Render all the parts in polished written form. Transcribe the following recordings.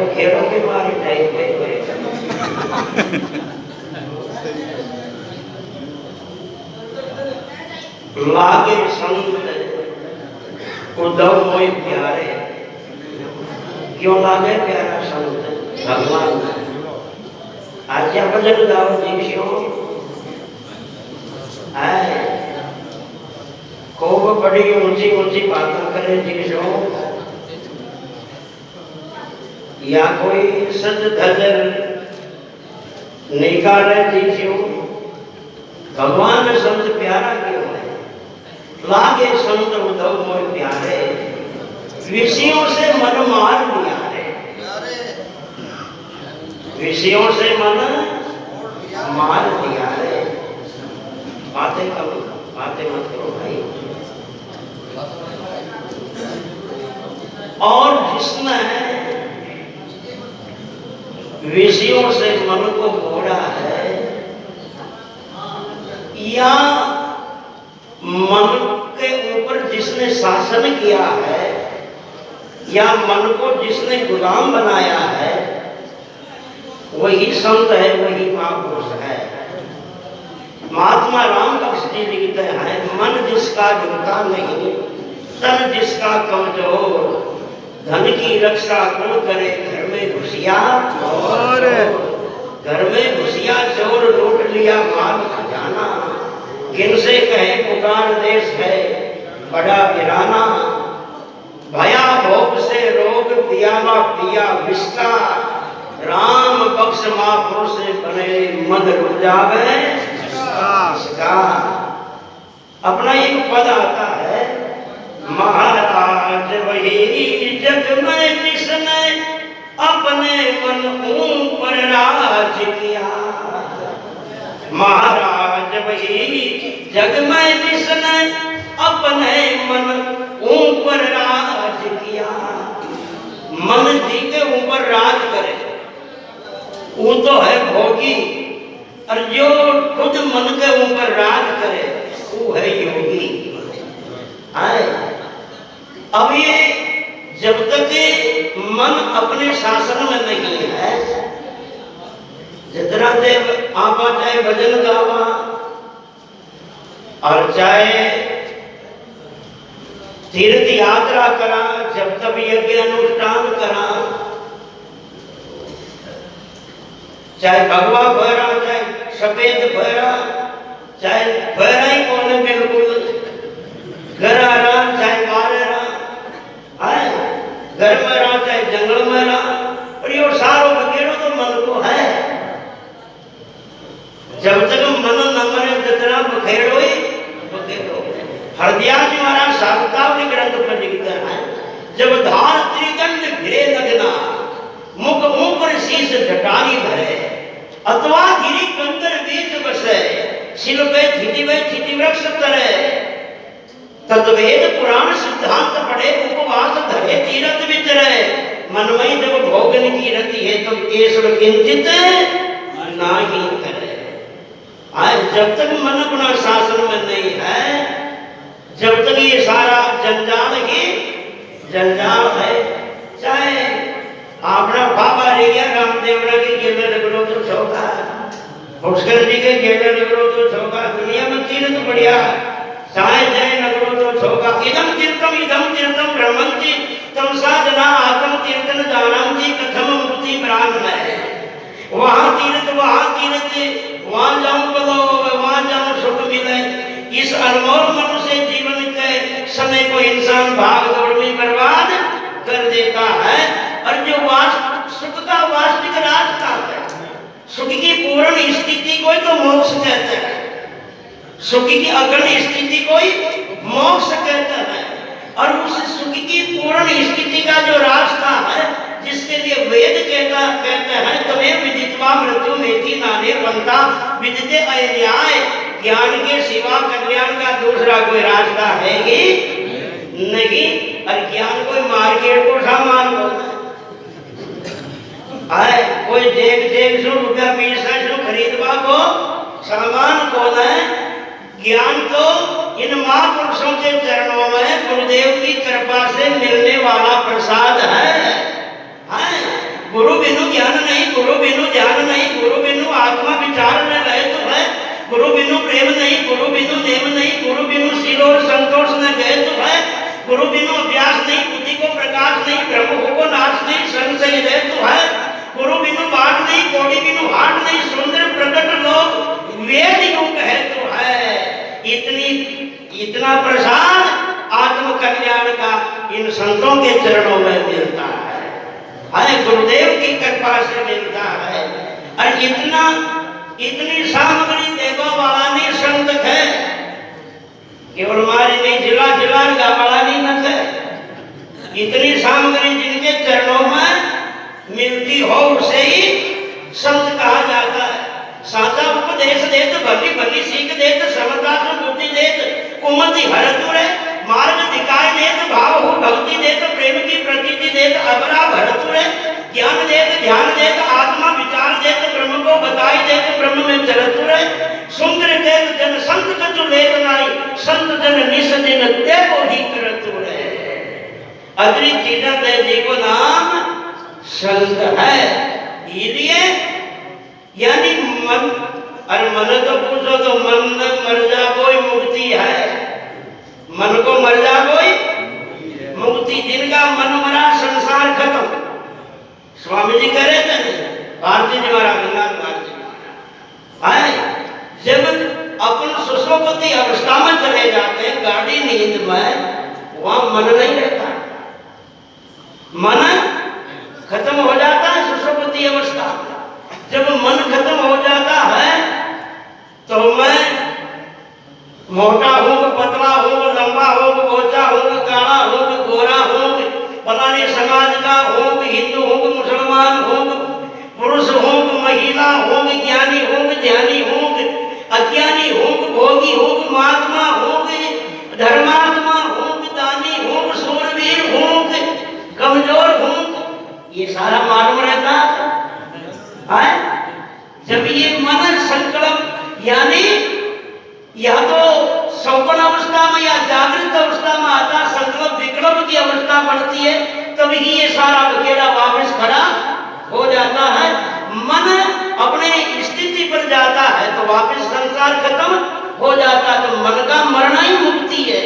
खेलों के मारे टाइम पे लागे संत उद्धव मोहि प्यारे। क्यों लागे प्यारा संत भगवान? आज क्या भजन गाओ जीवियों आए खूब बड़ी ऊंची ऊंची बातें करे जीवियों, या कोई सज धजर निकाले जीवियों। भगवान संत प्यारा क्यों है? लागे संत उद्धव मोहि प्यारे, विषयों से मन मार लिया रे। विषयों से मन मार दिया रे। बातें करो, बातें मत करो भाई। और जिसने विषयों से मन को मोड़ा है, या मन के ऊपर जिसने शासन किया है, या मन को जिसने गुलाम बनाया है, वही संत है, वही महापुरुष है। महात्मा रामदास जी लिखते हैं, मन जिसका झूठा नहीं, तन जिसका कमजोर, धन की रक्षा कौन करे, घर में घुसिया चोर। घर में घुसिया चोर, लूट लिया माल खजाना। किनसे कहे पुकार देश है बड़ा वीराना। भया भोग से रोग पियावा पिया विष का, राम बख्श महापुरुष बने मन रुझावे इसका। अपना एक पद आता है, महाराज वही जग में जिसने अपने मन ऊपर राज किया। महाराज वही जग में जिसने अपने मन ऊपर राज किया। मन जी के ऊपर राज करे वो तो है भोगी, और जो खुद मन के ऊपर राज करे वो है योगी। आए अब ये जब तक मन अपने शासन में नहीं है, जितना देर आपा चाहे भजन गावा और चाहे तीर्थ यात्रा करा, जब तक यज्ञ अनुष्ठान करा, चाहे भगवा भरा, चाहे सफेद भरा, चाहे भरा ही कौन बिल्कुल घर आ रहा, चाहे बाहर रहा, घर में रहा चाहे जंगल में रहा, और ये सारो बगेरो तो मन को है। जब तक मन न मरे जितना बखेड़ो ही बखेड़ो। हरदयाल जी महाराज सावतावली ग्रंथ पर लिखते हैं, जब धार त्रिदंड घिरे लगना, मुख ऊपर शीश जटारी धरे, अथवा गिरी कंदर बीच बसे, शिल पे थिति वृक्ष तरे, तत्वेद पुराण सिद्धांत पढ़े, उपवास धरे, तीरथ विचरे, मनमई जब भोगन की रति है, तब केशव किंचित नाही करे। आज जब तक मन अपना शासन में नहीं है, जब तक ये सारा जंजाल ही जंजाल है। चाहे अपना बाबा रह गया रामदेवरा के गेले लगलो तो चौका, पुष्कर जी के गेले लगलो तो चौका, दुनिया में तीर्थ बढ़िया, चाहे जय नगरो तो चौका। इदम तीर्थम ब्रह्मंति तम साधना आत्म तीर्थन जानंति कथम मुक्ति प्राण में। वहाँ तीर्थ वहाँ जाऊं बोलो, वहाँ जाऊं सुख मिले। इस अनमोल मनुष्य जीवन के समय को इंसान भाग दौड़ में बर्बाद कर देता है। और जो सुख का वास्तविक रास्ता है, सुख की पूर्ण स्थिति को तो मोक्ष कहते हैं, सुख की अखंड स्थिति को मोक्ष कहते हैं। और उस सुख की पूर्ण स्थिति का जो रास्ता है, जिसके लिए वेद कहते हैं, तमें विदित्वा मृत्यु मेति नाने पंथा विदिते अन्याय। ज्ञान के सिवा कल्याण का दूसरा कोई रास्ता है ही नहीं। और ज्ञान कोई मार्केट को सामान को आए, कोई देख सो रुपया 20 खरीदवा को सामान को है। ज्ञान तो इन महापुरुषों के चरणों में गुरुदेव की कृपा से मिलने वाला प्रसाद है। गुरु बिनु ज्ञान नहीं, गुरु बिनु ध्यान नहीं, गुरु बिनु आत्मा विचार में रहे तो है, गुरु बिनु प्रेम नहीं, गुरु बिनु नेम नहीं, गुरु बिनु शील और संतोष न गए तो है, गुरु बिनु अभ्यास नहीं, बुद्धि को प्रकाश नहीं, ब्रह्म को नाश नहीं, संशय रहे तो है, गुरु बिनु बाट नहीं, कोड़ी बिनु हाट नहीं, सुंदर प्रकट लोग वेद युग है तो है। इतना प्रसाद आत्म कल्याण का इन संतों के चरणों में मिलता है, गुरुदेव की कृपा से मिलता है। और इतनी सामग्री देवा वाला नहीं संत है, केवल हमारी नहीं जिला जिला वाला नहीं न है। इतनी सामग्री जिनके चरणों में मिलती हो उसे ही संत कहा जाता है। साचा उपदेश देत भली भली सीख देत समता से बुद्धि देत कुमति हरतुर मार्ग दिखाए देत भाव हो भक्ति देत प्रेम की प्रतीति देत अबरा भरतुर ज्ञान देत ध्यान देत आत्मा विचार देत ब्रह्म को बताई देत ब्रह्म में चलतुर सुंदर देत जन संत कछु लेत नाई संत जन निस दिन देव ही करतुर अदरी चीजा दे जी को नाम संत है। इसलिए यानी मन और मन तो पूछो तो मन मर जा कोई मुक्ति है, मन को मर जा कोई मुक्ति। जिनका मन मरा संसार खत्म। स्वामी जी कह रहे थे भारती जी महाराज जब अपन सुसोपति अवस्था में चले जाते हैं गाड़ी नींद में, वहां मन नहीं रहता, मन खत्म हो जाता है सुसोपति अवस्था। जब मन खत्म हो जाता है तो मैं मोटा हूँ, पतला हूँ, लंबा हूँ, बोचा हूँ, काला हूँ, गोरा हूँ, फलाने समाज का हूँ, हिंदू हूँ, मुसलमान हूँ, पुरुष हूँ, महिला हूँ, ज्ञानी हूँ, ध्यानी हूँ, अज्ञानी हूँ, भोगी हूँ, महात्मा हूँ, धर्मात्मा हूँ, दानी हूँ, सूरवीर हूँ, कमजोर हूँ, ये सारा मालूम रहता है। जब ये मन संकल्प यानी या तो सौपन अवस्था में या जागृत अवस्था में आता संकल्प विकल्प की अवस्था बढ़ती है, तभी ये सारा बकेरा वापस खड़ा हो जाता है। मन अपने स्थिति पर जाता है तो वापस संसार खत्म हो जाता है। तो मन का मरना ही मुक्ति है।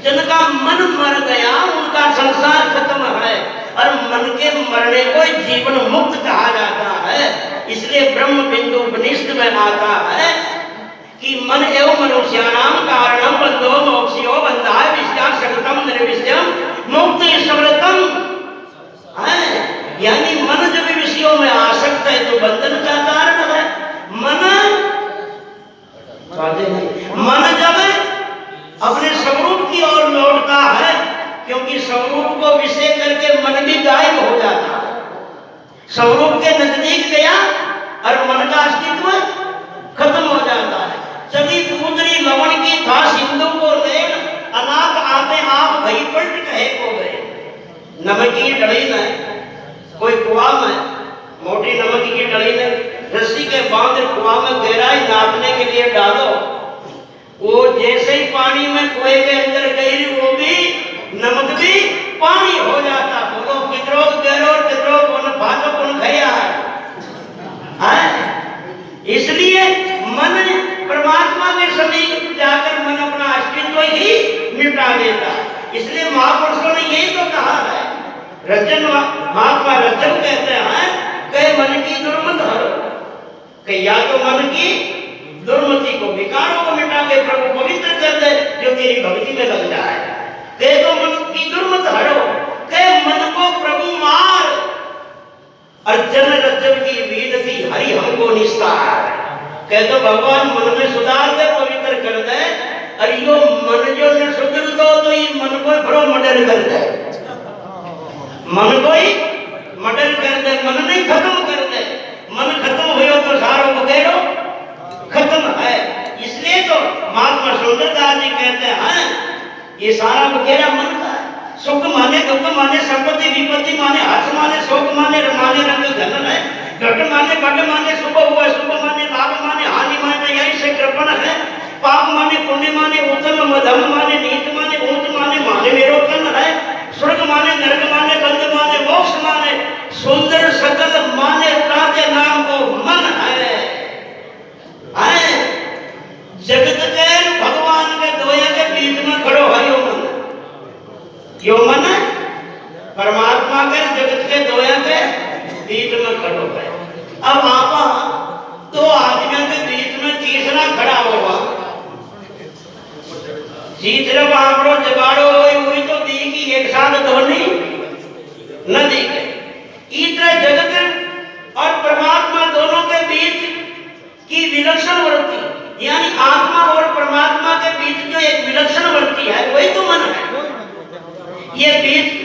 जिनका मन मर गया उनका संसार खत्म है और मन के मरने को जीवन मुक्त कहा जाता है। इसलिए ब्रह्म बिंदु उपनिषद में आता है कि मन एवं मनुष्याणाम कारणम बंधो मोक्षयो बंधाय विषया सकतम निर्विषयम मुक्ति समृतम है। यानी मन जब विषयों में आसक्त है तो बंधन का कारण है। मन जब अपने स्वरूप की ओर लौटता है, क्योंकि स्वरूप को विषय करके मन भी गायब हो जाता है। स्वरूप के नजदीक गया और मन का अस्तित्व खत्म हो जाता है। चली पूजरी लवण की था सिंधु को लेन अनाथ आते आप भई पलट कहे को गए। नमक की डली न कोई कुआं में मोटी नमक की डली ने रस्सी के बांध कुआं में गहराई नापने के लिए डालो, वो जैसे ही पानी में कुएं के अंदर गई वो भी नमक भी पानी हो जाता। बोलो कितरो गहरो कितरो कौन भाजो कौन खया है। इसलिए मन परमात्मा के समीप जाकर मन अपना अस्तित्व ही मिटा देता। इसलिए महापुरुषों ने यही तो कहा है, रजन महात्मा रजन कहते हैं कहे मन की दुर्मत हरो, कि या तो मन की दुर्मति को विकारों को मिटा के प्रभु पवित्र कर दे जो तेरी भक्ति में लग जाए। कहे तो मन की दुर्मत हरो, कहे मन को प्रभु मार अर्जन रज्जब की वीरती हरि हमको निस्तार। कह तो भगवान मन में सुधार दे पवित्र कर दे। अरे यो मन जो न सुधर दो तो ये मन को भरो मर्डर कर दे, मन को ही मर्डर कर दे, मन नहीं खत्म कर दे। मन खत्म हो तो सारो बखेरो खत्म है। इसलिए तो महात्मा सुंदरदास जी कहते हैं ये सारा बखेरा मन का है। सुख माने दुख माने संपत्ति विपत्ति माने हर्ष माने शोक माने रमाने रंग धन है। घट माने बट माने शुभ हुआ शुभ माने लाभ माने हानि माने यही से कृपण है। पाप माने पुण्य माने उत्तम मध्यम माने नीच माने ऊंच माने माने मेरोपन है। स्वर्ग माने नरक माने बंध माने मोक्ष माने सुंदर सकल माने ताजे नाम को मन है जगत के भगवान के दोया के बीच में खड़ो है यो मन परमात्मा के जगत के दोया के बीच में खड़ो है। अब आप दो आदमियों के बीच में तीसरा खड़ा होगा, तीसरा बापड़ो जगाड़ो हुई तो दी की एक साथ धोनी नदी के इतना जगत और परमात्मा दोनों के बीच की विलक्षण वृत्ति यानी आत्मा और परमात्मा के बीच जो एक विलक्षण वृत्ति है वही तो मन है। ये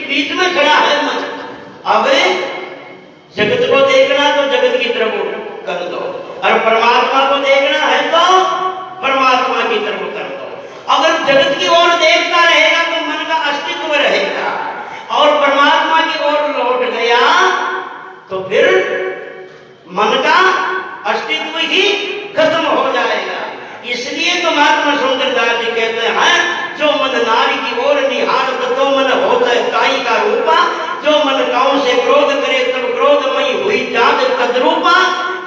बीच में खड़ा है मन। अब जगत को देखना तो जगत की तरफ कर दो और परमात्मा को देखना है तो परमात्मा की तरफ कर दो। अगर जगत की ओर देखता रहेगा तो मन का अस्तित्व रहेगा और परमात्मा की ओर लौट गया तो फिर मन का अस्तित्व ही खत्म हो जाएगा। इसलिए तो महात्मा सुंदरदास जी कहते हैं जो मन नारी की ओर निहारत तो मन होता है काई का रूपा, जो मन काऊ से क्रोध करे तब क्रोधमयी हुई जात तद्रूपा,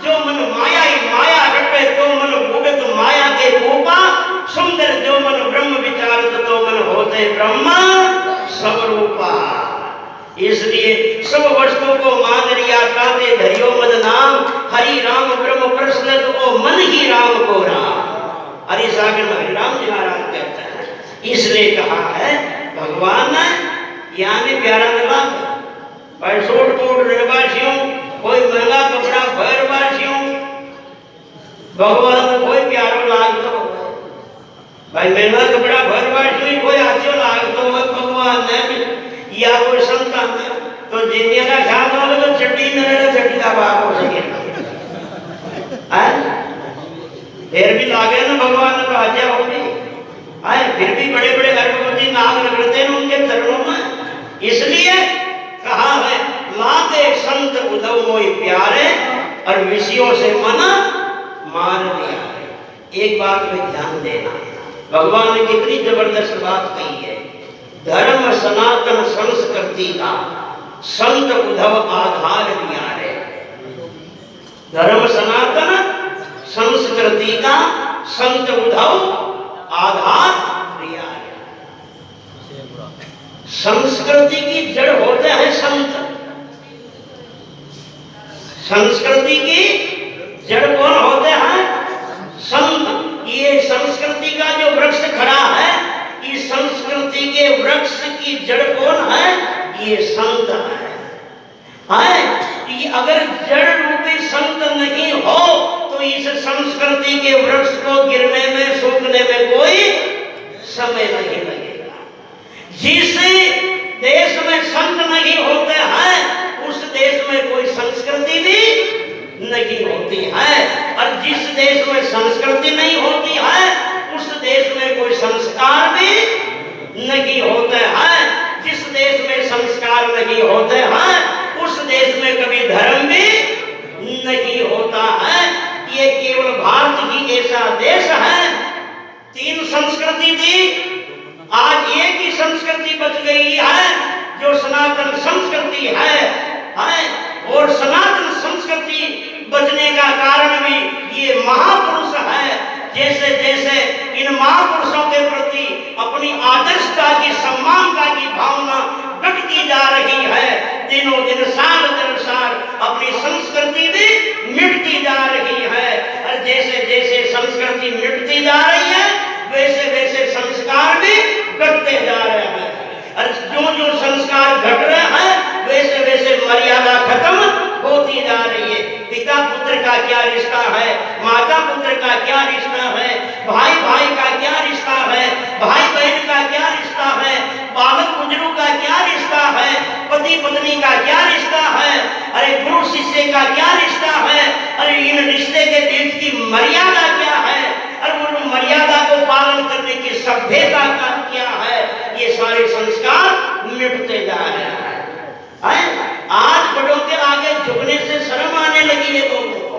जो मन माया ही माया रटे तो मन भूगत माया के रूपा, सुंदर जो मन ब्रह्म विचारत तो मन होते ब्रह्म स्वरूपा। इसलिए सब वस्तुओं को मान लिया काते धरियो मद नाम, हरि राम ब्रह्म प्रसन्न ओ मन ही राम को राम। हरि सागर में हरि राम जी महाराज कहते हैं। इसलिए कहा है भगवान यानी प्यारा लगा पैसोट कोट रहवासियों कोई महंगा कपड़ा भरवासियों भगवान कोई प्यारो लागतो भाई महंगा कपड़ा भरवासियों कोई आचो लागतो भगवान ने या कोई संतान तो जेनिया का ख्याल वाले तो चट्टी नरे चट्टी का बाप हो सके फिर भी लागे ना भगवान ने आज्ञा होगी फिर भी बड़े बड़े गर्भवती नाग रगड़ते हैं उनके चरणों में। इसलिए कहा है लागे संत उद्धव मोहि प्यारे और विषयों से मन मार दिया। एक बात में ध्यान देना भगवान ने कितनी जबरदस्त बात कही है। धर्म सनातन संस्कृति का संत उद्धव आधार दिया है। धर्म सनातन संस्कृति का संत उद्धव आधार दिया है। संस्कृति की जड़ होते हैं संत। संस्कृति की जड़ कौन होते हैं? संत। ये संस्कृति का जो वृक्ष खड़ा है इस संस्कृति के वृक्ष की जड़ कौन है? ये संत है। ये अगर जड़ रूपी संत नहीं हो तो इस संस्कृति के वृक्ष को गिरने में सूखने में कोई समय नहीं लगेगा। जिस देश में संत नहीं होते हैं उस देश में कोई संस्कृति भी नहीं होती है और जिस देश में संस्कृति नहीं होती है उस देश में कोई संस्कार भी नहीं होते हैं। जिस देश में संस्कार नहीं होते हैं उस देश में कभी धर्म भी नहीं होता है। ये केवल भारत ही ऐसा देश है। 3 संस्कृति थी आज एक ही संस्कृति बच गई है जो सनातन संस्कृति है और सनातन संस्कृति बचने का कारण भी ये महापुरुष है। जैसे जैसे इन महापुरुषों के प्रति अपनी आदर्शता की सम्मानता की भावना घटती जा रही है दिनों दिन साल दर साल अपनी संस्कृति भी मिटती जा रही है और जैसे जैसे संस्कृति मिटती जा रही है वैसे वैसे संस्कार भी घटते जा रहे हैं और जो जो संस्कार घट रहे हैं वैसे वैसे मर्यादा खत्म होती जा रही है। पिता पुत्र का क्या रिश्ता है, माता पुत्र का क्या रिश्ता है, भाई भाई का क्या रिश्ता है, भाई बहन का क्या रिश्ता है, बालक बुजुर्ग का क्या रिश्ता है, पति पत्नी का क्या रिश्ता है, अरे गुरु शिष्य का क्या रिश्ता है, अरे इन रिश्ते के बीच की मर्यादा क्या है और उन मर्यादा को पालन करने की सभ्यता का क्या है। ये सारे संस्कार मिटते जा रहे हैं। आज बड़ों के आगे झुकने से शर्म आने लगी है लोगों को।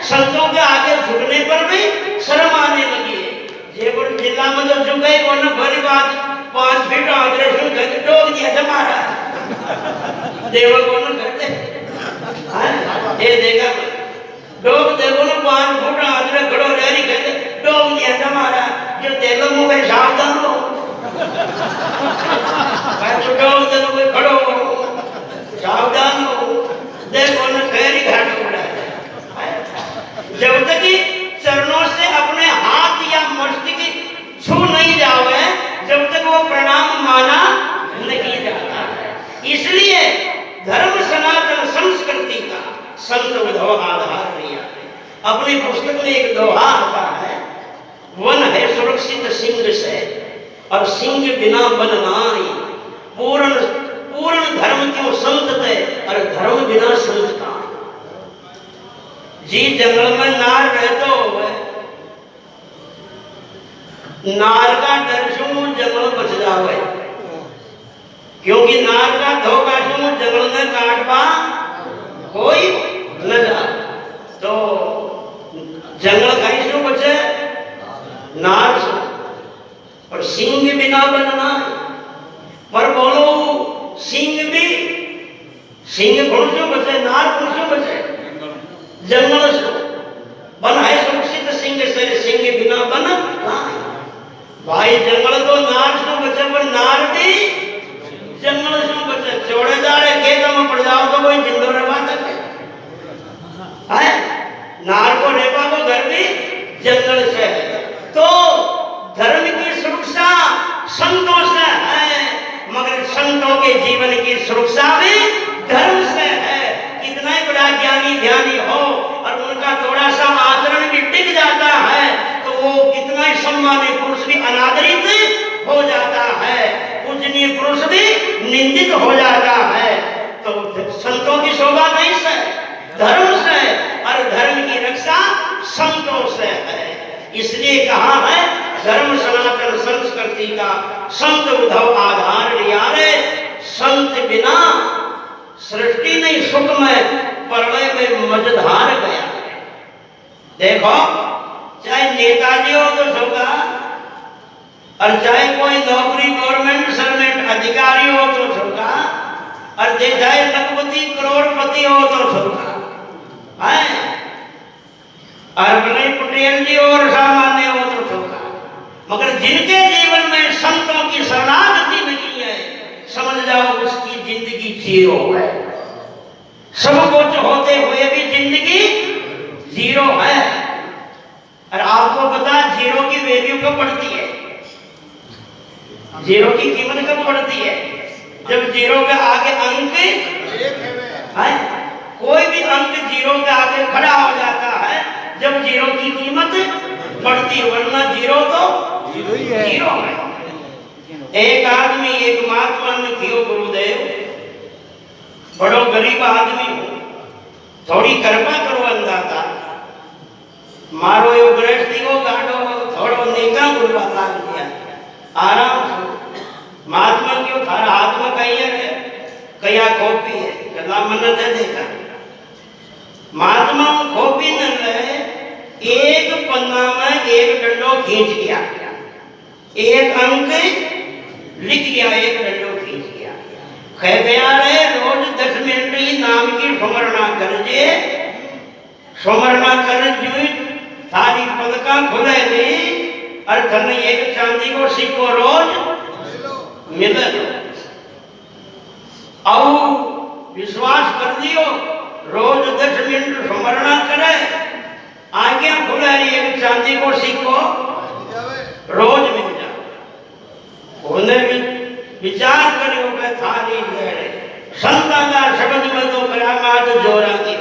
संतों के आगे झुकने पर भी शर्म आने लगी है। जयपुर जिला में जो झुके वो न भरी बात 5 फीट आगे डोग दिया जमा रहा देव कौन करते ये देखा डोब देखो ना 5 फुट आदरे खड़ो रही कहते डोब दिया हमारा जो तेलो मुँह में सावधान हो डोब देखो कोई खड़ो हो सावधान हो देखो ना खैरी घाट उड़ा जब तक कि चरणों से अपने हाथ या मस्तक छू नहीं जावे जब तक वो प्रणाम माना नहीं जाता है। इसलिए धर्म सनातन संस्कृति का संत उद्धव आधार लिया। अपनी पुस्तक में एक दोहा आता है, वन है सुरक्षित सिंह से और सिंह बिना बन नाई, पूर्ण पूर्ण धर्म क्यों संत थे और धर्म बिना संत का। जी जंगल में नार रहते हो नार का डर शू जंगल बच जावे, क्योंकि नार का धोखा शू जंगल में काटवा कोई न जा। तो जंगल कहीं शू बचे नार शू और सिंह बिना बनना। पर बोलो सिंह भी सिंह कौन शू बचे नार कौन शू बचे जंगल शू बन है सुरक्षित सिंह से सिंह बिना बन भाई जंगल तो नार शू बचे पर नार भी जंगल शू बचे। चौड़ेदार खेत में पड़ जाओ तो कोई जिंदो रहवा सके है नार को रेपा को घर भी जंगल से है। तो धर्म की सुरक्षा संतों से है, मगर संतों के जीवन की सुरक्षा भी धर्म से है। कितना ही बड़ा ज्ञानी ध्यानी हो और उनका थोड़ा सा आचरण भी टिक जाता है तो वो कितना ही सम्मानित पुरुष भी अनादरित हो जाता है, पूजनीय पुरुष भी निंदित हो जाता है। तो संतों की शोभा नहीं से धर्म से और धर्म की रक्षा संतों से है। इसलिए कहा है धर्म सनातन संस्कृति का संत उद्धव आधार लिया रे। संत बिना सृष्टि नहीं सुख में प्रलय में मझधार गया। देखो चाहे नेताजी हो तो होगा और चाहे कोई नौकरी गवर्नमेंट सर्वेंट अधिकारी हो तो होगा और चाहे लखपति करोड़पति हो तो होगा है और भले पटेल जी और सामान्य हो तो होगा। मगर जिनके जीवन में संतों की शरणागति नहीं है समझ जाओ उसकी जिंदगी जीरो है। सब कुछ होते हुए भी जिंदगी जीरो है। और आपको पता जीरो की वैल्यू कब बढ़ती है, जीरो की कीमत कब बढ़ती है? जब जीरो के आगे अंक है, कोई भी अंक जीरो के आगे खड़ा हो जाता है जब जीरो की कीमत बढ़ती है, वरना जीरो तो जीरो है। एक आदमी एक महात्मा ने कियो गुरुदेव बड़ो गरीब आदमी हो थोड़ी कृपा करो अंदाता मारो यो गृहस्थी को गाड़ो थोड़ो नेका गुरबा लाग दिया आराम से। महात्मा क्यों थारा हाथ में कही है कया कॉपी है कदा मन दे देगा। महात्मा कॉपी न ले एक पन्ना में एक डंडो खींच गया, एक अंक लिख गया, एक डंडो खींच गया। कह गया रे रोज 10 मिनट ही नाम की स्मरणा कर जे, स्मरणा कर जो थारी पलका खुले दी और थने एक चांदी को सिक्को रोज मिले। और विश्वास कर दियो रोज 10 मिनट स्मरणा करे आगे खुले एक चांदी को सिक्को रोज मिल जाए। उन्हें भी विचार करियो के थारी जेड़े संताना शब्द में तो करामात जोरा की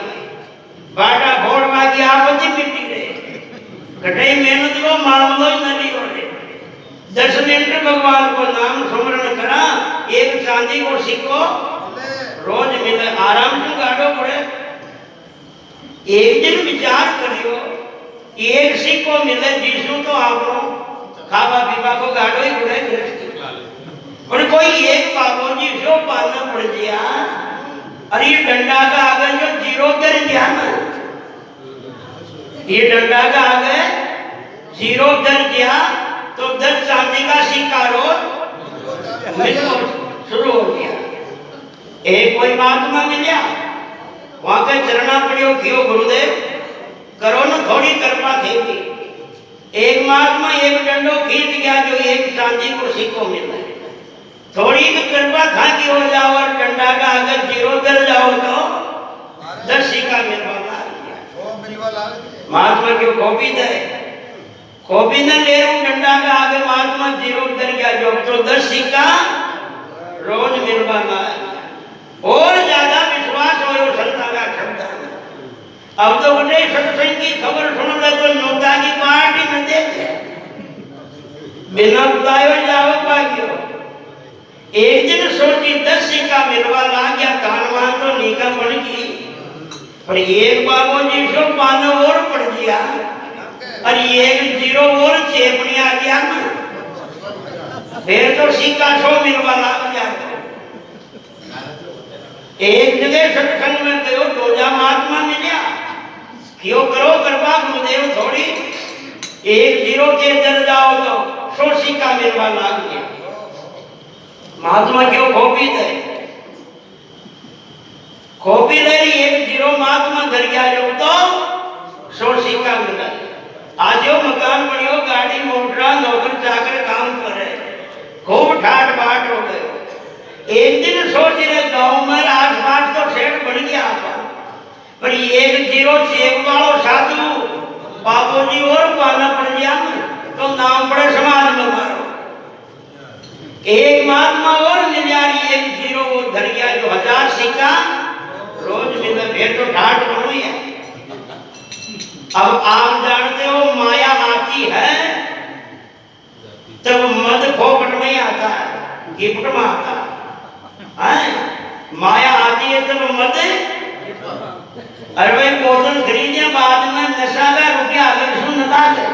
बाटा घोड़वा की आपत्ति मिटी रे कटई मेहनत को मामलो ही नहीं हो रे। 10 मिनट भगवान को नाम स्मरण करा एक चांदी को सिक्को रोज मिले आराम से गाड़ो पड़े। एक दिन विचार करियो एक सिक्को मिले जिसू तो आप खावा पीवा को गाड़ो ही पड़े और कोई एक बाबू जी जो पालना पड़ गया और ये डंडा का आगे जो जीरो कर दिया ना ये डंडा का आगे जीरो कर दिया तो 10 चांदी का सिक्का रोज शुरू हो गया। एक कोई महात्मा मिलिया, वहां के चरणा पड़ियो कियो गुरुदेव करो न थोड़ी कृपा थी। एक महात्मा एक डंडो खींच गया जो एक चांदी को सिक्को मिला। थोड़ी की कृपा था कि हो जाओ और डंडा का अगर जीरो कर जाओ तो 10 सिक्का मिलवा महात्मा क्यों कॉपी दे, कॉपी न ले डंडा का आगे महात्मा जीरो कर गया जो तो 10 सिक्का रोज मिलवाना और ज्यादा विश्वास हो संता का क्षमता। अब तो बड़े सत्संग की खबर सुन ले तो नोटा की पार्टी में देखे बिना बताए जाओ पागियो। एक दिन सोची 10 सिक्का मिलवा ला गया कानवान तो निका बन गई पर एक बाबू जी सो पान और पड़ गया और एक जीरो और चेपनी आ गया ना फिर तो सिक्का 100 मिलवा ला गया। एक जगह सत्संग में गयो दोजा महात्मा मिलिया क्यों करो कृपा गुरुदेव थोड़ी एक जीरो के दर जाओ तो 100 सिक्का मिलवा ला गया। महात्मा क्यों कॉपी दे, कॉपी ले रही एक जीरो महात्मा धर गया जो तो 100 सिक्का मिला। आज यो मकान बनियो गाड़ी मोटरा नौकर चाकर काम करे खूब ठाट बाट हो गए। एक दिन सोच रहे गांव में आसपास तो सेठ बन गया पर एक जीरो चेक वालों साधु बाबू जी और पाना पड़ गया तो नाम पड़े समाज में मारो। एक महात्मा और मिल जा रही एक जीरो वो धर गया जो 1000 सिक्का रोज मिले फिर तो ठाट बन हुई है। अब आप जानते हो माया आती है तब मद फोकट में आता है गिफ्ट में आता है। माया आती है तब मद अरे भाई बोतल खरीदे बाद में नशा का रुपया अगर सुन डाले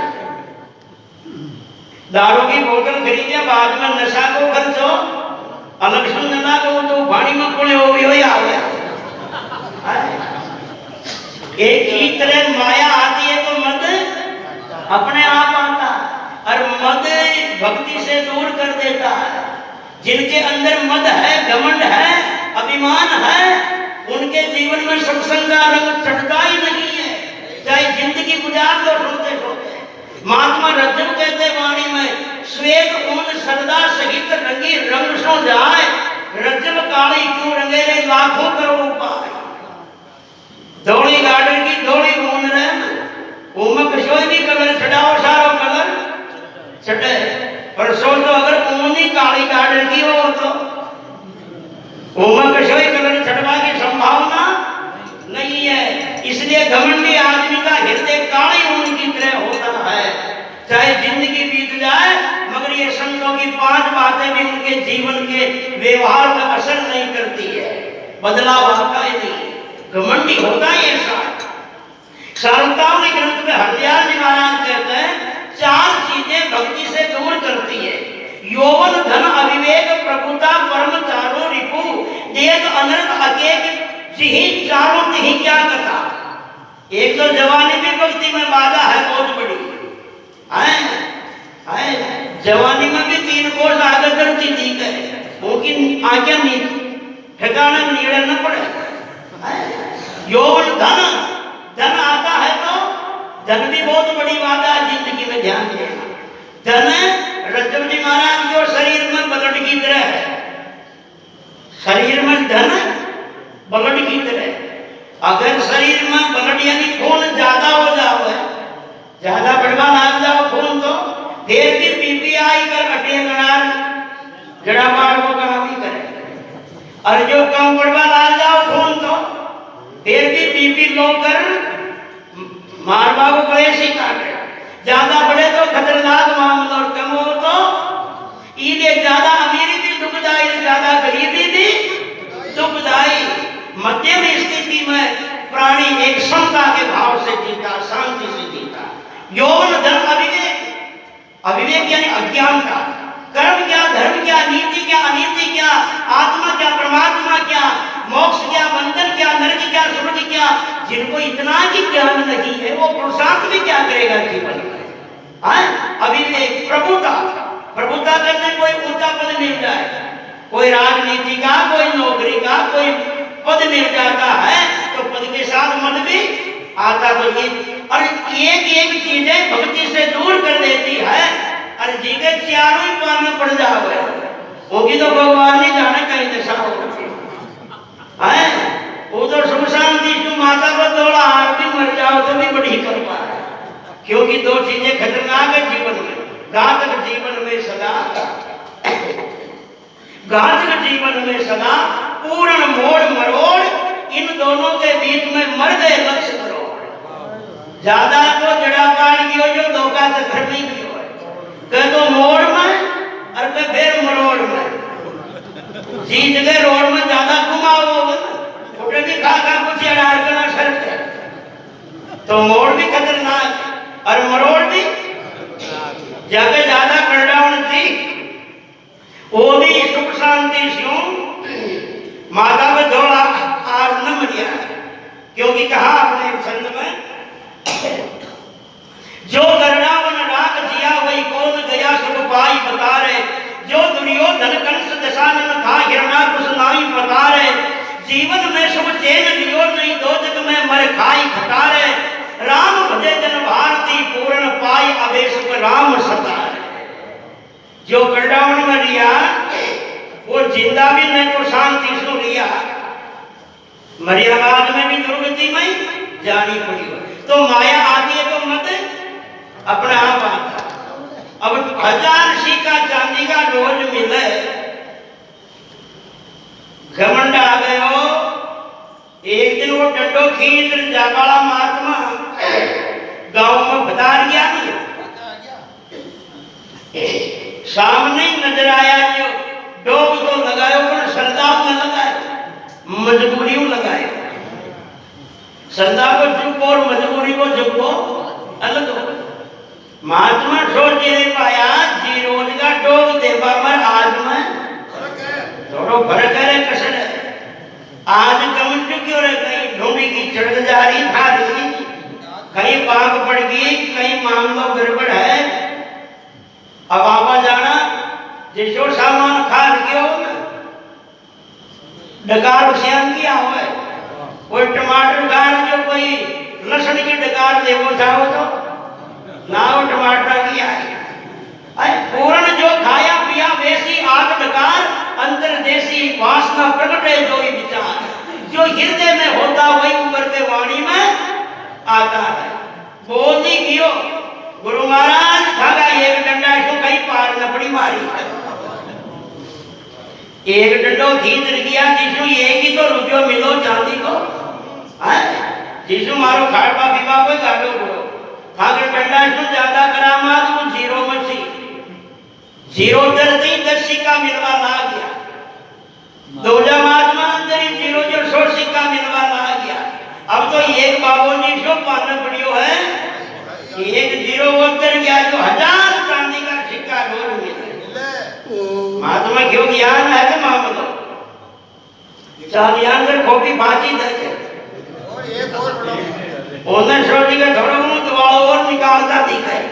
दारू की बोतल खरीदे बाद में नशा को खर्चो अलग सुन ना को तो पानी में कोने हो भी हो आ गया। एक ही तरह माया आती है तो मद अपने आप आता और मद भक्ति से दूर कर देता है। जिनके अंदर मद है घमंड है अभिमान है उनके जीवन में सत्संग का रंग चढ़ता ही नहीं है चाहे जिंदगी गुजार दो सोते सोते। महात्मा रज्जव कहते वाणी में श्वेत ऊन सरदा सहित रंगी रंग सो जाए रज्जव काली क्यों रंगे रे लाखों करोड़ पाए। धोड़ी गार्डन की धोड़ी ऊन रहे उमक सोई भी कलर छड़ाओ सारो कलर छटे पर सोचो अगर ऊनी काली गार्डन की हो तो उमक सोई कलर छड़वा की संभावना नहीं है। इसलिए घमंडी आदमी का हृदय काली ऊन की तरह होता है चाहे जिंदगी बीत जाए मगर ये संतों की 5 बातें भी उनके जीवन के व्यवहार का असर नहीं करती है बदलाव आता ही नहीं। घमंडी होता ही ऐसा। शारदावली ग्रंथ में हरदयाल जी महाराज कहते हैं 4 चीजें भक्ति से दूर करती है यौवन धन अविवेक प्रभुता परम चारों रिपु देख अनर्थ अकेक जिहि चारों तिहि क्या कथा। एक तो जवानी भी भक्ति में बाधा है बहुत बड़ी है जवानी में भी 3 कोस आगे करती थी उनकी आज्ञा नहीं ठिकाना नीड़े न पड़े। यौवन धन धन आता है तो धन भी बहुत बड़ी बाधा है जिंदगी में ध्यान देना। धन रज्जव जी महाराज जो शरीर में ब्लड की तरह है शरीर में धन ब्लड की तरह अगर शरीर में ब्लड यानी खून ज्यादा हो जाओ ज्यादा बढ़वा लग जाओ खून तो फिर भी पीपीआई कर अटे गणार जड़ा बाढ़ को कहा भी करे और जो कम बढ़वा लग जाओ खून तो फिर भी बीपी लो कर मारवा को कलेश ही काटे। ज्यादा बढ़े तो खतरनाक मामला और कम हो तो इधे ज्यादा अमीरी भी दुखदाई ज्यादा गरीबी भी दुखदाई। मध्यम स्थिति में प्राणी एक समता के भाव से जीता शांति से जीता। यौवन धर्म अविवेक अविवेक यानी अज्ञानता कर्म क्या धर्म क्या नीति क्या अनीति क्या आत्मा क्या परमात्मा क्या मोक्ष क्या बंधन क्या नरक क्या स्वर्ग क्या जिनको इतना ही ज्ञान नहीं है वो पुरुषार्थ भी क्या करेगा जीवन में। अविवेक प्रभुता प्रभुता करने कोई ऊंचा पद मिल जाए कोई राजनीति का, कोई नौकरी का, कोई पद मिल जाता है तो पद के साथ मन भी आता तो ये, और एक एक चीजें भक्ति से दूर कर देती है, और जी के चारों ही पाना पड़ जाओगे, होगी तो भगवान नहीं जाने कहीं दशा है। वो तो सुख शांति जो माता को दौड़ा आप भी मर जाओ तो भी बड़ी कृपा है, क्योंकि दो चीजें खतरनाक है जीवन में, घातक जीवन में सदा, घातक जीवन में सदा पूर्ण मोड़ मरोड़, इन दोनों के बीच में मर गए लक्ष्य करो, ज्यादा को जड़ा पान की हो जो धोखा से घर नहीं की हो, कह तो मोड़ में और कह फिर मरोड़ में, जी जगह रोड में ज्यादा घुमाओ उठे भी खा कुछ अड़ार करना शर्त है, तो मोड़ भी खतरनाक और मरोड़ भी जगह ज्यादा कर डाउन थी, वो भी सुख शांति स्यों माता में दौड़ा आज न मरिया, क्योंकि कहा अपने छंद में जो गरुड़ावन राख जिया वही कौन गया सुख पाई बता रहे, जो दुर्योधन कंस दशानन था हिरणाकुश नाई बता रहे, जीवन में सुख चैन लियो नहीं दो जग में मर खाई खटा रहे, राम भजे जन भारती पूर्ण पाई अबे सुख राम सता रहे। जो गरुड़ावन में रिया वो जिंदा भी नहीं तो शांति सो रिया, मरियाबाद में भी दुर्गति में जानी पड़ी हो, तो माया आती है तो मत अपने आप आता। अब 1000 सिक्का चांदी का रोज मिले, घमंड आ गए हो, एक दिन वो डंडो खींच जाबाला महात्मा गांव में बता गया नहीं, सामने नजर आया जो डोग तो लगायो पर सरदार न लगाए, मजबूरी लगाए, सरदार को चुप और मजबूरी को चुप अलग हो। महात्मा सोच नहीं पाया जी रोज का डोग देवा पर आज में थोड़ा फर्क है कसर है, आज कम चुकी और कहीं ढूंढी की चढ़ जा रही था रही, कहीं बाग पड़ गई, कहीं मामला गड़बड़ है, अब आपा जाना जिसो सामान खाद के हो डकार श्याम किया हुआ है, कोई टमाटर खार जो कोई लहसुन की डकार दे वो चाहो तो ना वो टमाटर किया है, पूर्ण जो खाया पिया वैसी आग डकार अंतरदेशी वासना प्रकट है जो ही विचार, जो हृदय में होता वही ऊपर के वाणी में आता है। बोलती कियो गुरु महाराज खागा एक डंडा क्यों कहीं पार न पड़ी मारी, एक डंडो खींच गया जिसु एक ही तो रुपयो मिलो चांदी को, जिसु मारो खाड़पा पीवा कोई गाड़ो बोलो, अगर डंडा क्यों ज्यादा करामा तो जीरो मची, जीरो दर्दी 10 सिक्का मिलवा ला गया, दो महात्मा अंदर ही जीरो जो 100 सिक्का मिलवा ला गया, अब तो एक बाबू जी जो पाना पड़ियो है, एक जीरो अंदर गया जो 1000 चांदी का सिक्का रोज मिला, महात्मा क्यों ज्ञान है कि मामलो चालियान कर खोटी बाजी दे और एक और उन्हें सोची का थोड़ा मुंह दबाओ और निकालता दिखाए,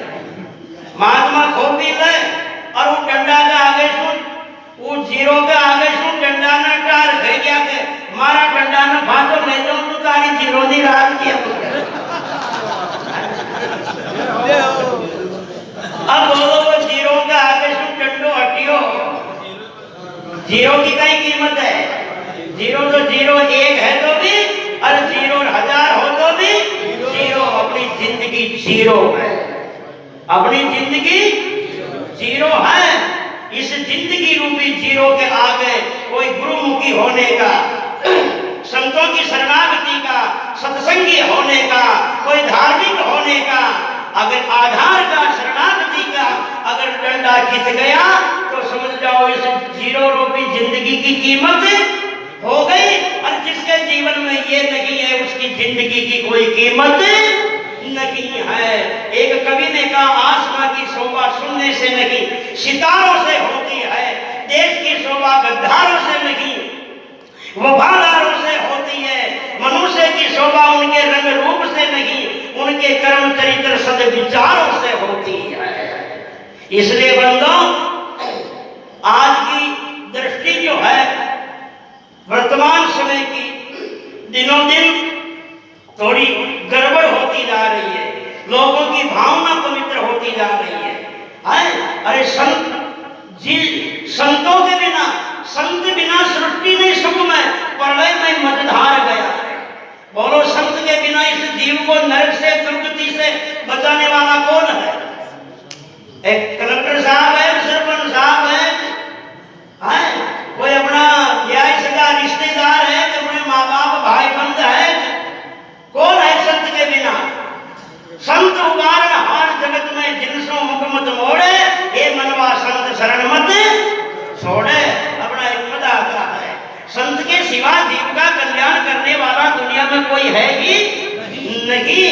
महात्मा खोपी ले और वो डंडा के आगे सुन, वो जीरो के आगे सुन डंडा ना टार गई गया के मारा डंडा ना भाजो ले जाऊं तो तारी जीरो दी रात किया, अब बोलो वो जीरो के आगे सुन डंडो हटियो, जीरो की कई कीमत है, जीरो तो जीरो एक है तो भी और जीरो 1000 हो तो भी जीरो, अपनी जिंदगी जीरो है, अपनी जिंदगी जीरो है, इस जिंदगी रूपी जीरो के आगे कोई गुरुमुखी होने का, संतों की शरणागति का, सत्संगी होने का, कोई धार्मिक होने का, अगर आधार का शरणागति का अगर डंडा खिंच गया तो समझ जाओ इस जीरो रूपी जिंदगी की कीमत हो गई, और जिसके जीवन में ये नहीं है उसकी जिंदगी की कोई कीमत नहीं है। एक कवि ने कहा आसमां की शोभा सुनने से नहीं सितारों से होती है, देश की शोभा गद्दारों से नहीं वफादारों से होती है, मनुष्य की शोभा उनके रंग रूप से नहीं उनके कर्म चरित्र सद्विचारों से होती है। इसलिए बंदों आज की दृष्टि जो वर्तमान समय की दिनों दिन थोड़ी गड़बड़ होती जा रही है, लोगों की भावना पवित्र होती जा रही है। अरे संतों के बिना, संत बिना सृष्टि नहीं सुगम है, प्रलय में मझधार गया है। बोलो, संत के बिना इस जीव को नरक से, दुर्गति से बचाने वाला कौन है? एक कलेक्टर साहब है, सरपंच साहब है, कोई अपना ब्याह सगा रिश्तेदार है, अपने माँ बाप भाई बंद है, कौन है संत के बिना? संत उबार हार जगत में जिनसों मुख मत मोड़े, ये मनवा संत शरण मत छोड़े। अपना एक पद आता है, संत के सिवा जीव का कल्याण करने वाला दुनिया में कोई है ही नहीं।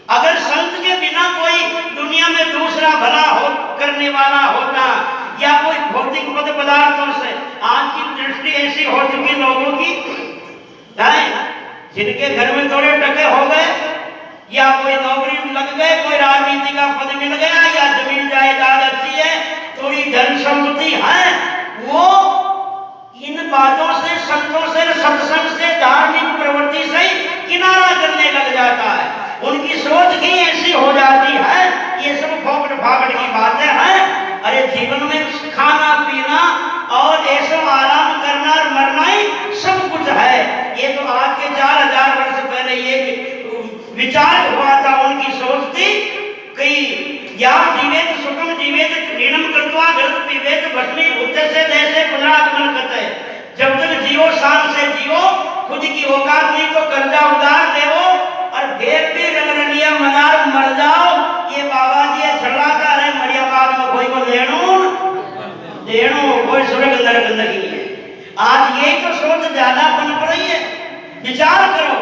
अगर संत के बिना कोई दुनिया में दूसरा भला हो करने वाला होता, या कोई भौतिक पद पदार्थों से, आज की दृष्टि ऐसी हो चुकी लोगों की, जिनके घर में थोड़े टके हो गए, या कोई नौकरी लग गए, कोई राजनीति का पद मिल गया, या जमीन जायदाद अच्छी है, थोड़ी धन संपत्ति है, वो इन बातों से, संतों से, सत्संग से, धार्मिक प्रवृत्ति से किनारा करने लग जाता है। उनकी सोच ही ऐसी हो जाती है, ये सब फोकट फाकट की बातें हैं। अरे जीवन में खाना पीना और ऐसा आराम करना और मरना ही सब कुछ है। ये तो आज के 4000 वर्ष पहले ये विचार हुआ था, उनकी सोच थी कि या जीवेत सुखम जीवेत ऋणम कृत्वा घृत पीवेत भस्मी उद्देश्य देशे पुनरागमन करते। जब तक जियो शान से जियो, खुद की औकात नहीं तो कर्जा उधार देवो, और ढेर भी रंगरलिया मनार मर जाओ। ये बाबा जी छड़ा कर है, मरिया बाद में कोई को देणो कोई स्वर्ग नरक नहीं है। आज ये तो सोच ज्यादा बन पड़ी है। विचार करो,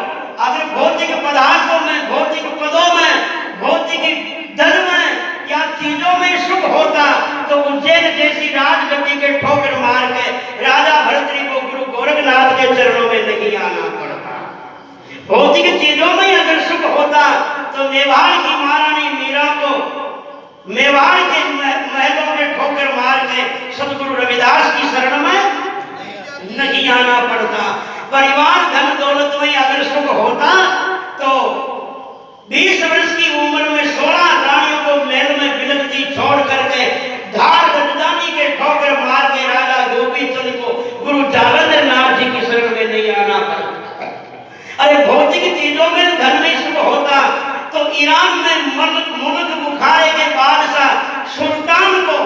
अगर भौतिक पदार्थों में, भौतिक पदों में, भौतिक धन में या चीजों में सुख होता तो उज्जैन जैसी राजगद्दी के ठोकर मार के राजा भरतरी को गुरु गोरखनाथ के चरणों में नहीं आना पड़ता। भौतिक चीजों में अगर सुख होता तो मेवाड़ की महारानी मीरा को मेवाड़ के महलों के ठोकर मार के सदगुरु रविदास की शरण में नहीं आना पड़ता। परिवार धन दौलत में अगर सुख होता तो 20 वर्ष की उम्र में 16 रानियों को महल में बिलखती छोड़ करके धार गजदानी के ठोकर मार के राजा गोपी चंद को गुरु जालंधर नाथ जी की शरण में नहीं आना पड़ता। अरे भौतिक चीजों में धन में सुख होता तो ईरान में मुल्क बुखारे के बादशाह सुल्तान को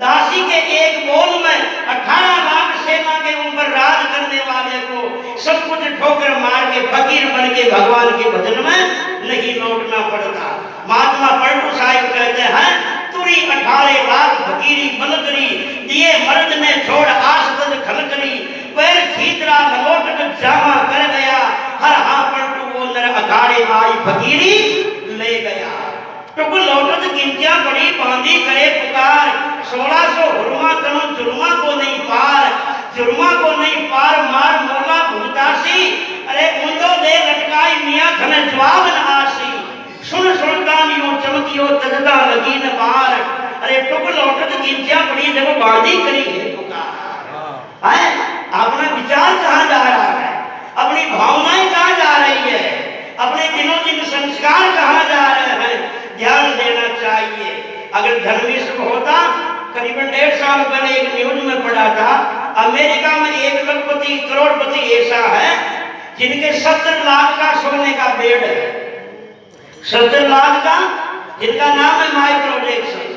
दासी के एक बोल में 18 लाख सेना के ऊपर राज करने वाले को सब कुछ ठोकर मार के फकीर बन के भगवान के भजन में नहीं लौटना पड़ता। महात्मा पलटू साहिब कहते हैं, तुरी 18 लाख फकीरी बनकरी दिए मर्द ने छोड़ आस तज खलकरी, पैर छीतरा ललोटक जामा कर गया, हर हाँ पलटू वो नर अखाड़े आई फकीरी ले गया। टुक लौटत गिनतियां बड़ी बांधी करे पुकार, 1600 हुरमा तनु जुर्मा को नहीं पार, जुर्मा को नहीं पार मार मोला भूतासी, अरे मुंडो दे लटकाई मियां थने जवाब न आसी, सुन सुल्तान यूं चमकियो तजदा लगी न बार। अरे टुक लौटत गिनतियां बड़ी जब बांधी करी है पुकार। है अपना विचार कहाँ जा रहा है, अपनी भावनाएं कहाँ जा रही है, अपने दिनों दिन संस्कार कहाँ जा रहे हैं, ध्यान देना चाहिए। अगर धर्मी सुख होता, करीबन 1.5 साल पहले एक न्यूज में पढ़ा था, अमेरिका में एक लखपति करोड़पति ऐसा है जिनके 70 लाख का सोने का बेड है, 70 लाख का, जिनका नाम है माइकल जैक्सन।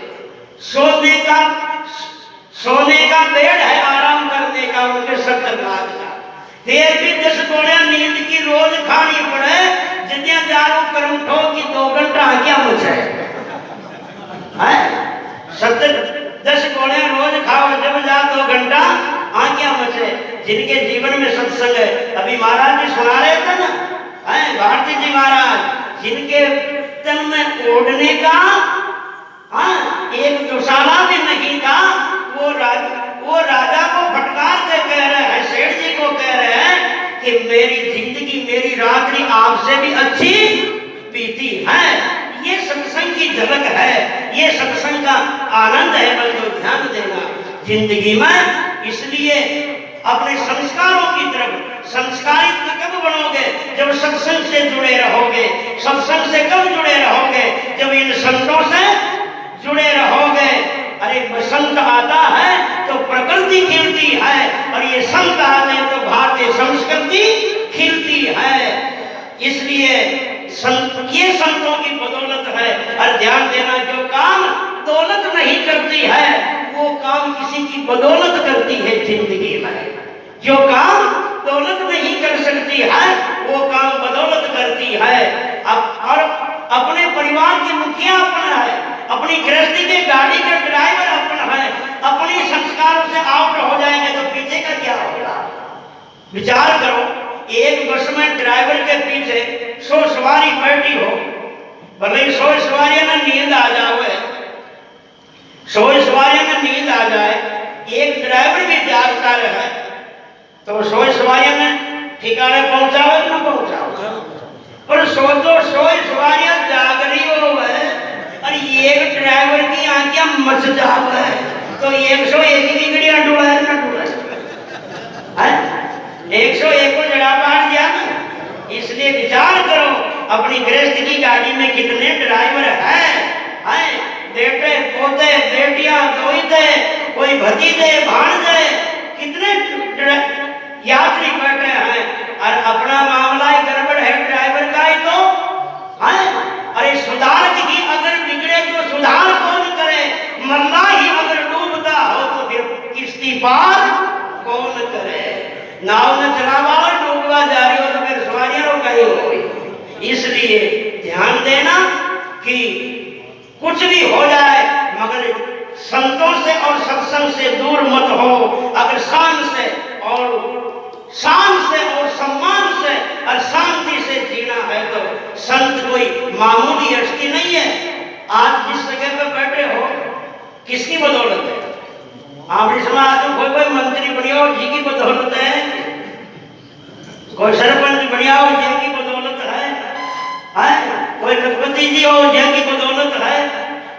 सोने का बेड है आराम करने का, उनके 70 लाख का। फिर भी 10 गोलियां नींद की रोज खानी पड़े, जितने दारू कर्म ठो की 2 घंटा क्या मुझे है 10 गोलियां रोज खाओ, जब जा 2 घंटा आज्ञा मचे। जिनके जीवन में सत्संग है, अभी महाराज जी सुना रहे थे ना, भारती जी महाराज, जिनके तन में ओढ़ने का एक दुशाला भी नहीं था, वो राजा को फटकार के कह रहे हैं, सेठ जी को कह रहे हैं कि मेरी जिंदगी, मेरी रात्रि आपसे भी अच्छी बीती है। ये सत्संग की झलक है, ये सत्संग का आनंद है, बल्कि ध्यान देना जिंदगी में। इसलिए अपने संस्कारों की तरफ संस्कारित कब बनोगे? जब सत्संग से जुड़े रहोगे। सत्संग से कब जुड़े रहोगे? जब इन संतों से जुड़े रहोगे। अरे बसंत आता है तो प्रकृति खिलती है, और ये संत आते हैं तो भारतीय संस्कृति खिलती है। इसलिए ये संतों की बदौलत है। और ध्यान देना, जो काम दौलत नहीं करती है वो काम किसी की बदौलत करती है जिंदगी में। जो काम दौलत नहीं कर सकती है वो काम बदौलत करती है। और अपने परिवार की मुखिया अपना है, अपनी गृहस्थी के गाड़ी का ड्राइवर अपना है। अपनी संस्कारों से आउट हो जाएंगे तो पीछे का क्या होगा? विचार करो, एक बस में ड्राइवर के पीछे 100 सवारी बैठी हो, भले 100 सवारियों में नींद आ जाए, 100 सवारियों में नींद आ जाए, एक ड्राइवर भी जागता रहे तो 100 सवारियों में ठिकाने पहुंचाओ ना पहुंचाओ? और सोचो 100 सवारियां जाग रही हो और एक ड्राइवर की आंखें मच जावे तो 101 की गड़ियां डुलाए ना डुलाए? 101 को जड़ा पार दिया ना। इसलिए विचार करो, अपनी गृहस्थ की गाड़ी में कितने ड्राइवर हैं? बेटे पोते बेटियां दोहिते, कोई भतीजे भांजे, कितने यात्री बैठे हैं। और अपना मामला ही गड़बड़ है ड्राइवर का ही तो है। अरे सुधारक ही अगर बिगड़े तो सुधार कौन करे? मल्ला ही अगर डूबता हो तो फिर किश्ती पार कौन करे? नाव न चलावा और डूबवा जा रही हो तो फिर सवारियां रोकाई होगी। इसलिए ध्यान देना कि कुछ भी हो जाए मगर संतों से और सत्संग से दूर मत हो। अगर शान से और सम्मान से और शांति से जीना है तो संत कोई मामूली हस्ती नहीं है। आज जिस जगह पे बैठे हो किसकी बदौलत है? आप समाज में कोई मंत्री बढ़िया हो जी की बदौलत है, कोई सरपंच बढ़िया हो जी की बदौलत है, कोई लखपति जी हो जी की बदौलत है।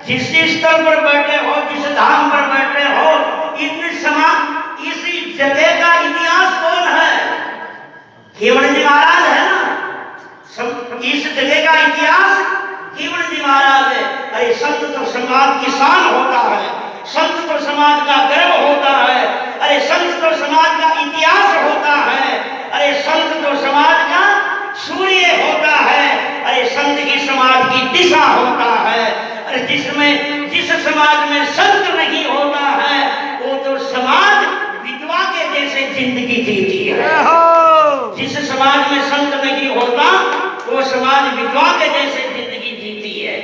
जिस स्थल पर बैठे हो, जिस धाम पर बैठे हो, इसी जगह का इतिहास कौन है? केवल जी महाराज है ना। इस जगह का इतिहास केवल जी महाराज है। अरे संत तो समाज की शान होता है, संत तो समाज का गर्व होता है। अरे संत तो समाज का इतिहास होता है। अरे संत तो समाज का सूर्य होता है। अरे संत ही समाज की दिशा होता है। अरे जिस समाज में संत नहीं होता है वो तो समाज विधवा के जैसे जिंदगी जीती है। जिस समाज में संत नहीं होता वो समाज विधवा के जैसे जिंदगी जीती है।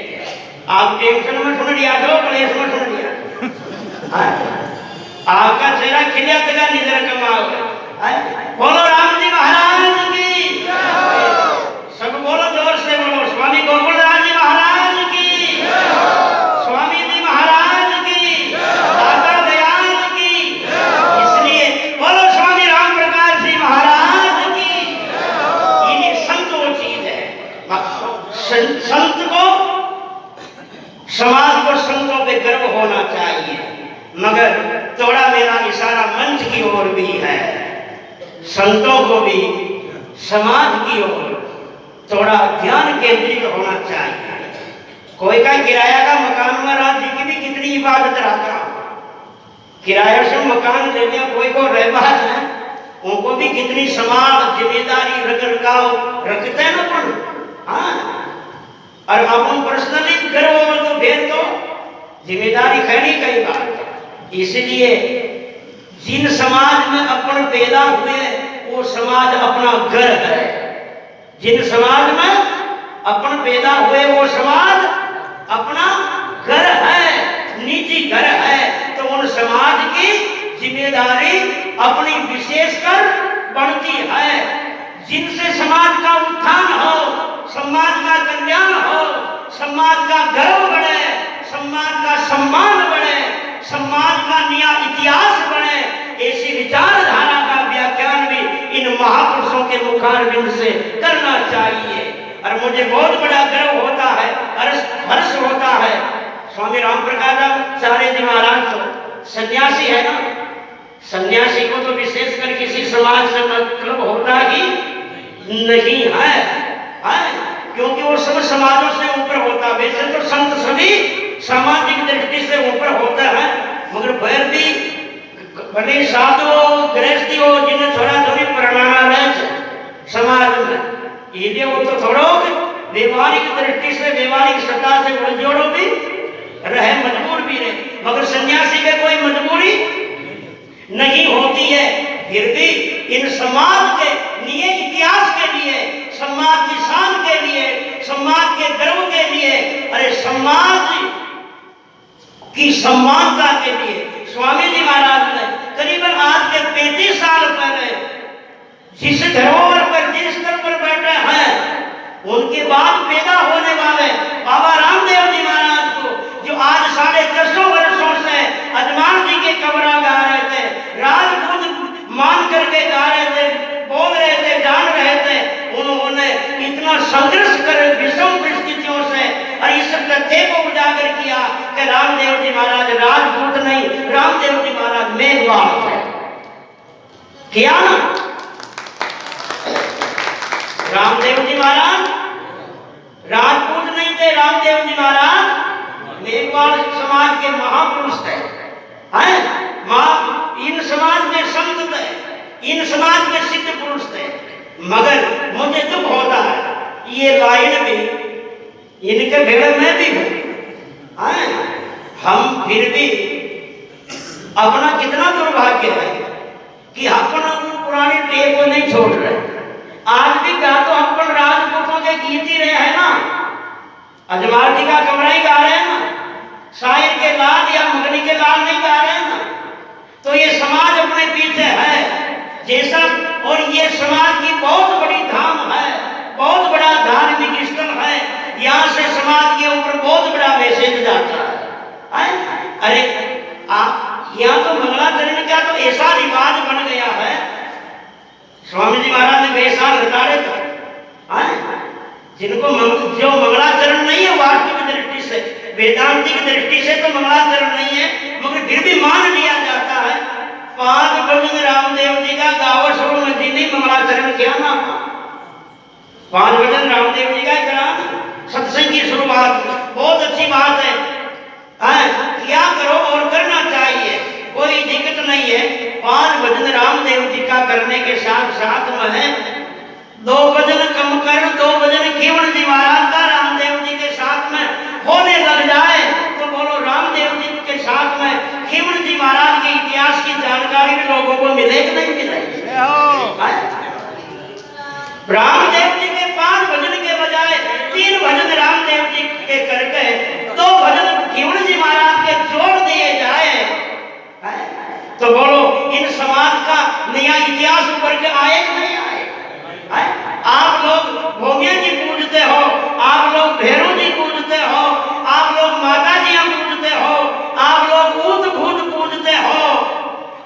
आप टेंशन में सुन लिया दो, क्लेश में सुन लिया, आपका चेहरा खिला खिला निधर कमाओ। बोलो राम जी महाराज की, सब बोलो जोर से बोलो स्वामी गोकुलदास जी महाराज की, स्वामी जी महाराज की, दादा दयाल की। इसलिए बोलो स्वामी राम प्रकाश जी महाराज की। ये संत वो चीज है। संत को, समाज को संतों पे गर्व होना चाहिए। मगर थोड़ा मेरा इशारा मंच की ओर भी है, संतों को भी समाज की ओर थोड़ा ध्यान केंद्रित होना चाहिए। कोई का किराया का मकान में रात जी की भी कितनी इबादत रखा, किराया से मकान लेने कोई को रहता है, उनको भी कितनी समाज जिम्मेदारी रखते हैं ना। हाँ, और अपन पर्सनली गर्व हो तो फिर तो जिम्मेदारी खैनी कई बात। इसलिए जिन समाज में अपन पैदा हुए वो समाज अपना घर है। जिन समाज में अपन पैदा हुए वो समाज अपना घर है, निजी घर है। तो उन समाज की जिम्मेदारी अपनी विशेषकर बनती है। जिनसे समाज का उत्थान हो, समाज का कल्याण हो, समाज का गर्व बढ़े, समाज का सम्मान बढ़े, समाज का नया इतिहास बने, ऐसी विचारधारा का व्याख्यान भी इन महापुरुषों के मुखारबिंद से करना चाहिए। और मुझे बहुत बड़ा गर्व होता है, हर्ष होता है। स्वामी राम प्रकाश आचार्य जी महाराज तो सन्यासी है ना, सन्यासी को तो विशेषकर किसी समाज से मतलब होता ही नहीं है, क्योंकि वो सब समाजों से ऊपर होता। वैसे तो संत सभी सामाजिक दृष्टि से ऊपर होता है, मगर फिर भी भले साधु हो, गृहस्थी हो, जिन्हें थोड़ा थोड़ी परिणाम रहे समाज में, ये वो तो थोड़ा व्यवहारिक दृष्टि से, व्यवहारिक सत्ता से उलझोड़ो भी रहे, मजबूर भी रहे, मगर सन्यासी के कोई मजबूरी नहीं होती है। फिर भी इन समाज के लिए, इतिहास के लिए, समाज की शान के लिए, समाज के गर्व के लिए, अरे समाज की समानता के लिए स्वामी जी महाराज ने करीबन आज के 35 साल पहले जिस धरोहर पर, जिस स्तर पर बैठे हैं, उनके बाद पैदा होने वाले बाबा रामदेव जी महाराज को, जो आज 650 वर्षों से अजमान जी के कमरा गा रहे थे, राजपूत मान करके गा रहे थे, बोल रहे थे, जान रहे थे, उन्होंने इतना संघर्ष कर विषम परिस्थितियों से और इस तथ्य को उजागर किया कि रामदेव जी महाराज राजपूत नहीं, रामदेव जी महाराज मेघवाल थे। किया ना? रामदेव जी महाराज राजपूत नहीं थे, रामदेव जी महाराज मेघवाल समाज के महापुरुष थे, इन समाज के संत थे, इन समाज के सिद्ध पुरुष थे। मगर मुझे दुख होता है, ये लाइन भी इनके भेड़ में भी हूं, हम फिर भी अपना कितना दुर्भाग्य है कि अपन पुरानी टेप को नहीं छोड़ रहे। आज भी गा तो अपन राजपूतों के गीत ही रहे हैं ना, अजमाल जी का कमरा ही गा रहे हैं ना, शायर के लाल या मगनी के लाल नहीं गा रहे हैं ना। तो ये समाज अपने पीछे है जैसा, और ये समाज की बहुत बड़ी धाम है, बहुत बड़ा धार्मिक स्थल है, यहाँ से समाज के ऊपर बहुत बड़ा मैसेज जाता है। अरे यहाँ तो मंगलाचरण का तो ऐसा रिवाज बन गया है, स्वामी जी महाराज ने बेसाल बताड़े थे, जिनको जो मंगलाचरण नहीं है वास्तविक दृष्टि से, वेदांतिक दृष्टि से तो मंगलाचरण नहीं है, मगर फिर भी मान लिया जाता है। 5 भजन रामदेव जी का गावो शुरू में जी नहीं मंगलाचरण किया ना, 5 भजन रामदेव जी का करा, सत्संग की शुरुआत बहुत अच्छी बात है, किया करो और करना चाहिए, कोई दिक्कत नहीं है। 5 भजन रामदेव जी का करने के साथ साथ में 2 भजन कम कर, 2 भजन केवल जी महाराज का रामदेव जी के साथ में होने लग जाए तो बोलो रामदेव जी के साथ में केवल जी महाराज के इतिहास की जानकारी भी लोगों को मिले कि नहीं मिले? रामदेव जी के 5 भजन के बजाय 3 भजन रामदेव जी के करके 2 भजन केवल जी महाराज के जोड़ दिए जाए तो बोलो इन समाज का नया इतिहास उभर के आए कि नहीं आए? आप लोग भोगिया जी पूजते हो, आप लोग भैरव जी पूजते हो, आप लोग माता जी पूजते हो, आप लोग भूत भूत पूजते हो,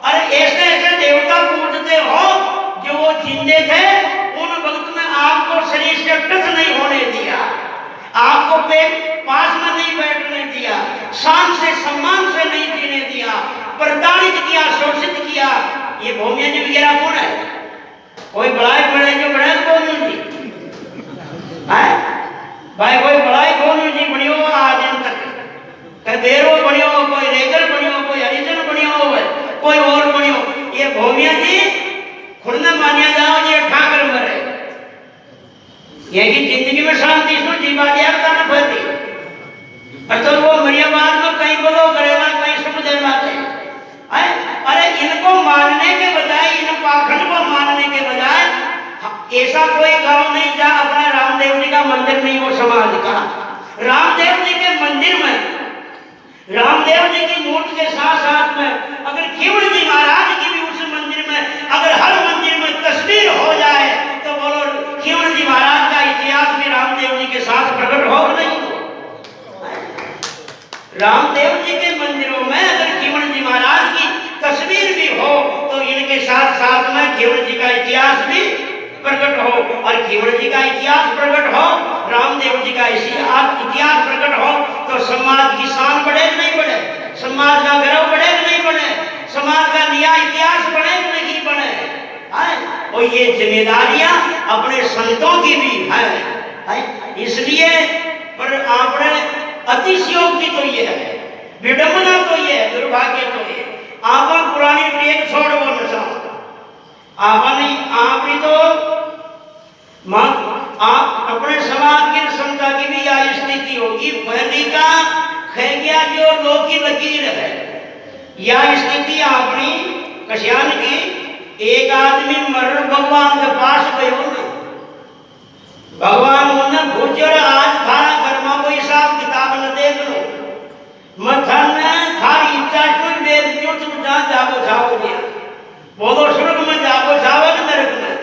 अरे ऐसे ऐसे देवता पूजते हो जो वो जिंदे थे उन वक्त में आपको शरीर से टच नहीं होने दिया, आपको पास में नहीं बैठने दिया, शान से सम्मान से नहीं जीने दिया, प्रताड़ित किया, शोषित किया। ये भोमिया जी वगैरह कौन है? कोई बड़ाई पड़े जो बड़े कौन जी भाई, कोई बड़ाई कौन जी बनियो आज तक, कोई बेरो बनियो, कोई रेगर बनियो, कोई हरिजन बनियो, कोई और बनियो। ये भोमिया जी खुद न मानिया जाओ ये ठाकर मरे, ये की जिंदगी में शांति सो जीवा दिया करना पड़ती, तो वो मरियाबाद में कहीं बोलो करेगा, कहीं सुख देना थे। अरे इनको मानने के बजाय, इन पाखंड को मानने के बजाय ऐसा कोई गांव नहीं जहां अपना रामदेव जी का मंदिर नहीं हो समाज का। रामदेव जी के मंदिर में, रामदेव जी की मूर्ति के साथ साथ में अगर केवल जी महाराज की भी उस मंदिर में, अगर हर मंदिर में तस्वीर हो जाए तो बोलो केवल जी महाराज का इतिहास भी रामदेव जी के साथ प्रकट हो नहीं हो? रामदेव जी के मंदिरों में अगर केवल जी महाराज की तस्वीर भी हो तो इनके साथ साथ में केवल जी का इतिहास भी प्रकट हो, और केवल जी का इतिहास प्रकट हो, रामदेव जी का इतिहास प्रकट हो तो समाज की शान बढ़े नहीं बढ़े, समाज का गर्व बढ़े नहीं बढ़े, समाज का नया इतिहास बने कि नहीं बने है। और ये जिम्मेदारियां अपने संतों की भी है। इसलिए पर आपने अतिशयोक्ति तो ये है, विडंबना तो ये है, दुर्भाग्य तो ये आप पुरानी टेक छोड़ वो नशा आपने तो आप अपने समाज की क्षमता की भी यह स्थिति होगी। पहली का खे गया जो लोग की लकीर है, यह स्थिति अपनी कश्यान की। एक आदमी मरण भगवान के पास गयो ना, भगवान उन्हें पूछो आज थारा घर में कोई हिसाब किताब न देख लो, मथन थारी इच्छा सुन वेद क्यों तुम जहाँ जागो जाओगे, बोलो स्वर्ग में जागो जाओगे नरक में,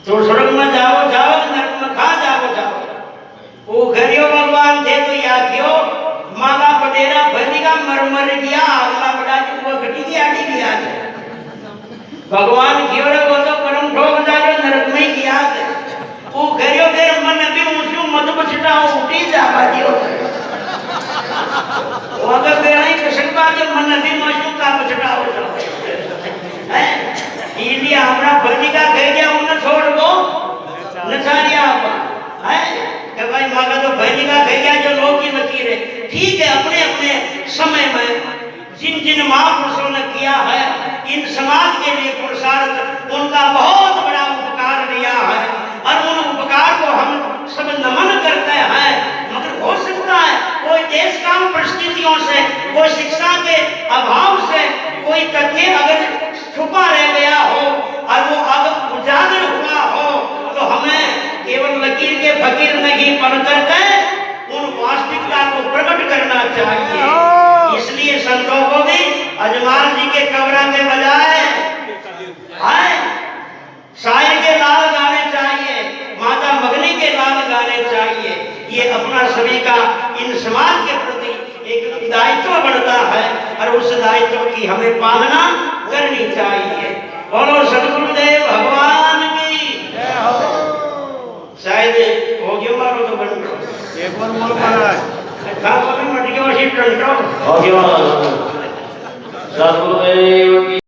तो स्वर्ग में जाओ जाओगे नरक में कहाँ जाओ जाओगे। वो घरियो भगवान थे तो या क्यों माला पटेरा बनेगा मर गया अगला बड़ा जो घटी गया आटी गया भगवान क्यों रे वो तो कर्म ठोक जाए नरक में ही किया है। वो घरियो फिर मन भी मुझे मत बचता उठी जावा दियो वो अगर बेड़ा ही कसम का जब मन भी मुझे का बचता हो जाए है। इसलिए हमारा बनिका कह गया उन्हें छोड़ वो नचारिया आप है कि भाई माँ तो बनिका कह गया जो लोग की लकीर है। ठीक है, अपने अपने समय में जिन जिन महापुरुषों ने किया है इन समाज के लिए पुरुषार्थ, उनका बहुत बड़ा उपकार दिया है और उन उपकार को हम सब नमन करते हैं। मगर हो सकता है कोई देश काल परिस्थितियों से, कोई शिक्षा के अभाव से कोई तथ्य अगर छुपा रह गया हो और वो अगर उजागर हुआ हो तो हमें केवल लकीर के फकीर नहीं बन करके उन वास्तविकता को प्रकट करना चाहिए। इसलिए संतों को भी अजमान जी के कब्र के बजाय शायर के लाल गाने चाहिए, माता मगनी के लाल गाने चाहिए। ये अपना सभी का इन समाज के प्रति एक दायित्व बनता है और उस दायित्व की हमें पालना करनी चाहिए। बोलो सदगुरुदेव भगवान की जय हो। शायद हो गया मारो तो बन एक बार बोल पा सदगुरुदेव की